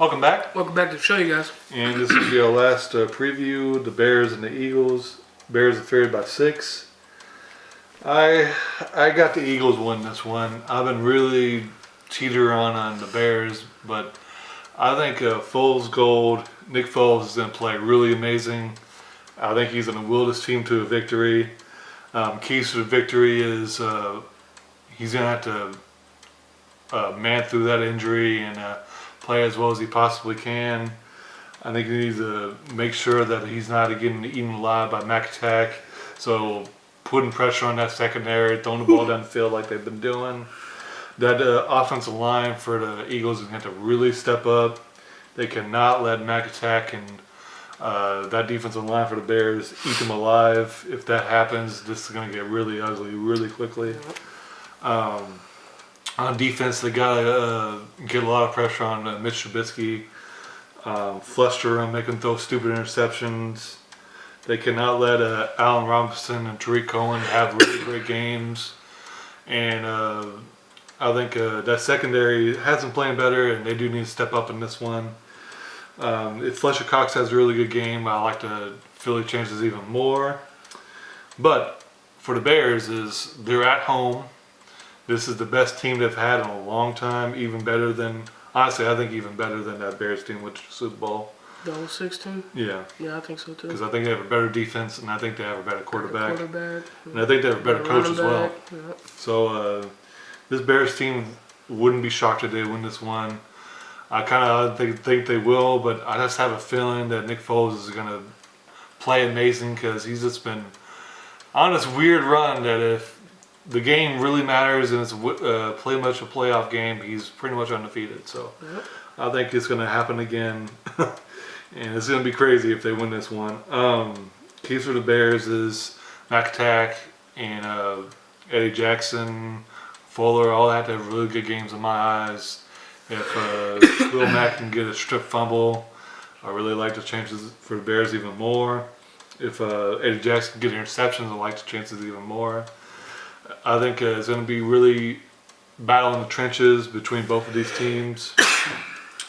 Welcome back. Welcome back to the show, you guys. And this will be our last preview. The Bears and the Eagles. Bears are favored by 6. I got the Eagles win this one. I've been really cheater on the Bears, but I think Foles Gold, Nick Foles is going to play really amazing. I think he's going to will this team to a victory. Keys to the victory is he's going to have to man through that injury and play as well as he possibly can. I think he needs to make sure that he's not getting eaten alive by Mac Attack. So putting pressure on that secondary, throwing the ball down the field like they've been doing. That offensive line for the Eagles is going to have to really step up. They cannot let Mac Attack and that defensive line for the Bears eat them alive. If that happens, this is going to get really ugly really quickly. On defense, they got to get a lot of pressure on Mitch Trubisky, fluster him, make him throw stupid interceptions. They cannot let Allen Robinson and Tariq Cohen have really great games. And I think that secondary has been playing better, and they do need to step up in this one. If Fletcher Cox has a really good game, I like to Philly chances even more. But for the Bears, they're at home. This is the best team they've had in a long time, even better than, honestly, I think even better than that Bears team with the Super Bowl. The 06 team? Yeah. Yeah, I think so too. Because I think they have a better defense, and I think they have a better quarterback. And I think they have a better Better coach as running well. back, yeah. So this Bears team wouldn't be shocked if they win this one. I kind of think they will, but I just have a feeling that Nick Foles is going to play amazing because he's just been on this weird run that if the game really matters and it's pretty much a playoff game, he's pretty much undefeated. So I think it's going to happen again. And it's going to be crazy if they win this one. Keys for the Bears is Mac Attack and Eddie Jackson, Fuller, all have to have really good games in my eyes. If Will Mack can get a strip fumble, I really like the chances for the Bears even more. If Eddie Jackson can get interceptions, I like the chances even more. I think it's going to be really battle in the trenches between both of these teams.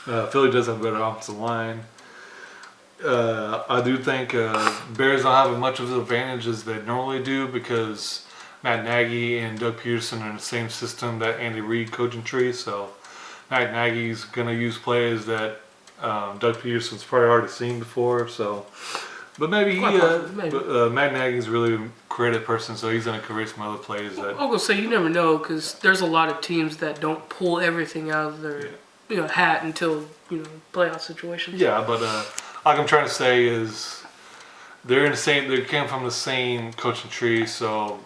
Philly does have a better offensive line. I do think Bears don't have as much of an advantage as they normally do because Matt Nagy and Doug Peterson are in the same system that Andy Reid coaching tree. So Matt Nagy's going to use plays that Doug Peterson's probably already seen before. So, but maybe Matt Nagy's really a creative person, so he's going to create some other plays. That I'm going to say you never know because there's a lot of teams that don't pull everything out of their hat until playoff situations. Yeah, but like I'm trying to say is they're in the same. They came from the same coaching tree, so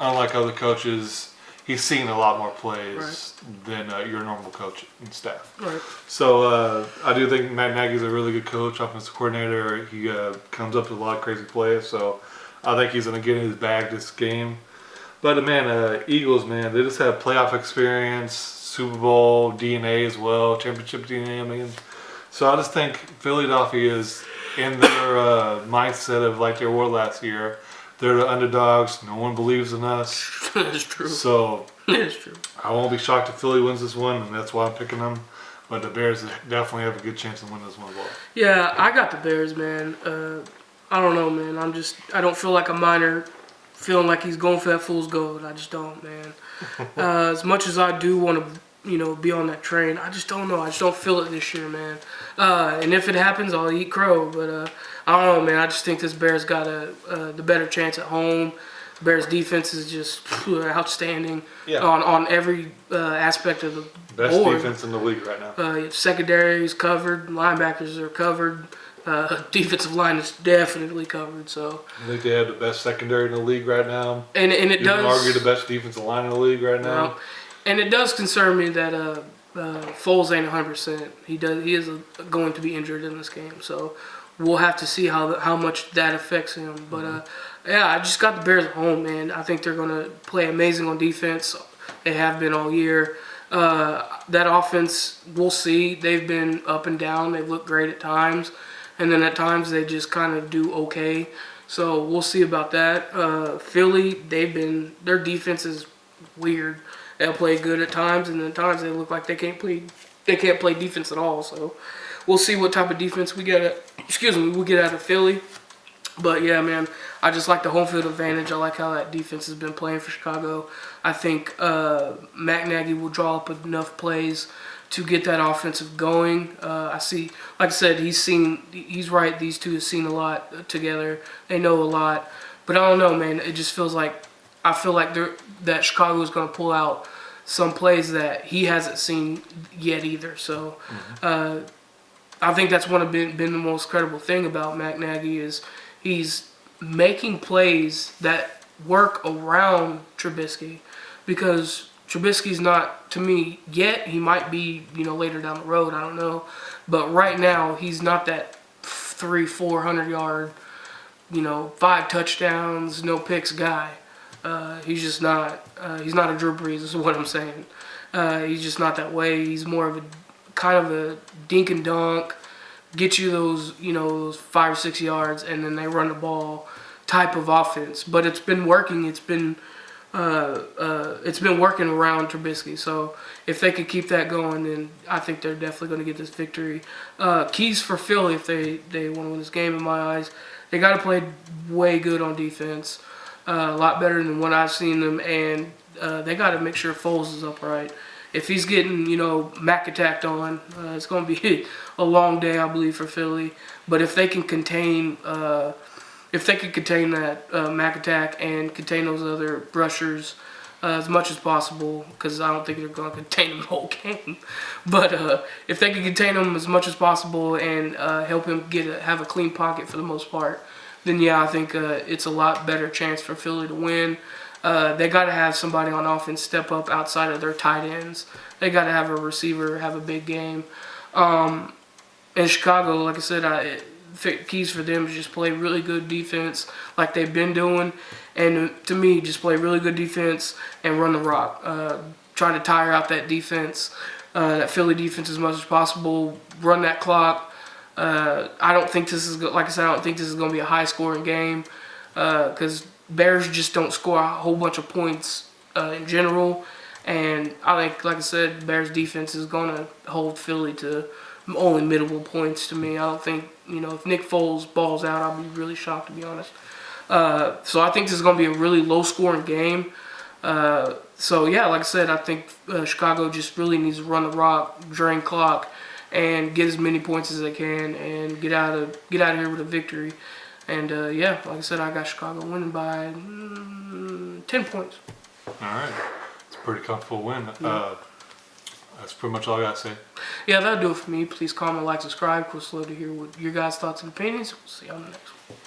unlike other coaches, he's seen a lot more plays than your normal coach and staff. Right. So I do think Matt Nagy's a really good coach, offensive coordinator. He comes up with a lot of crazy plays, so I think he's going to get in his bag this game. But Eagles, man, they just have playoff experience, Super Bowl DNA as well, championship DNA. I mean, so I just think Philadelphia is in their mindset of like they were last year. They're the underdogs. No one believes in us. That's true. So That's true. I won't be shocked if Philly wins this one, and that's why I'm picking them. But the Bears definitely have a good chance to win this one as well. Yeah, I got the Bears, man. I don't know, man. I don't feel like a minor feeling like he's going for that fool's gold. I just don't, man. As much as I do want to, be on that train, I just don't know. I just don't feel it this year, man. And if it happens, I'll eat crow. But I don't know, man. I just think this Bears got the better chance at home. Bears defense is just outstanding on every aspect of the best board. Defense in the league right now. Secondary is covered. Linebackers are covered. Defensive line is definitely covered. So I think they have the best secondary in the league right now. And it you does can argue the best defensive line in the league right now. And it does concern me that Foles ain't 100%. He is going to be injured in this game. So we'll have to see how much that affects him. But I just got the Bears at home, man. I think they're going to play amazing on defense. They have been all year. That offense, we'll see. They've been up and down. They've looked great at times. And then at times they just kind of do okay. So we'll see about that. Philly, their defense is weird. They'll play good at times, and then at times they look like they can't play they can't play defense at all. So we'll see what type of defense we get. We get out of Philly. But yeah, man, I just like the home field advantage. I like how that defense has been playing for Chicago. I think Matt Nagy will draw up enough plays to get that offensive going. I see, like I said, he's right. These two have seen a lot together. They know a lot. But I don't know, man. It just feels like I feel like that Chicago is going to pull out some plays that he hasn't seen yet either. So I think that's been the most credible thing about Matt Nagy is he's making plays that work around Trubisky, because Trubisky's not, to me, yet. He might be, later down the road. I don't know. But right now, he's not that 300-400 yard, 5 touchdowns, no picks guy. He's just not. He's not a Drew Brees, is what I'm saying. He's just not that way. He's more of a kind of a dink and dunk, get you those, those 5 or 6 yards, and then they run the ball type of offense. But it's been working. It's been working around Trubisky. So if they could keep that going, then I think they're definitely going to get this victory. Keys for Philly, if they want to win this game, in my eyes, they got to play way good on defense, a lot better than what I've seen them, and they got to make sure Foles is upright. If he's getting, Mac attacked on, it's going to be a long day, I believe, for Philly. But if they can contain that Mac attack and contain those other rushers as much as possible, because I don't think they're going to contain them the whole game. But if they can contain them as much as possible and help him have a clean pocket for the most part, then yeah, I think it's a lot better chance for Philly to win. They got to have somebody on offense step up outside of their tight ends. They got to have a receiver have a big game. In Chicago, like I said, keys for them is just play really good defense like they've been doing. And to me, just play really good defense and run the rock. Try to tire out that defense, that Philly defense as much as possible. Run that clock. I don't think this is, like I said, I don't think this is going to be a high-scoring game because Bears just don't score a whole bunch of points in general. And I think, like I said, Bears defense is going to hold Philly to only middle points to me. I don't think, if Nick Foles balls out, I'll be really shocked, to be honest. So I think this is going to be a really low-scoring game. So, yeah, like I said, I think Chicago just really needs to run the rock, drain clock, and get as many points as they can and get out of here with a victory. And, yeah, like I said, I got Chicago winning by 10 points. All right. It's a pretty comfortable win. Yeah. That's pretty much all I got to say. Yeah, that'll do it for me. Please comment, like, subscribe. Of course, love to hear what your guys' thoughts and opinions. We'll see you on the next one.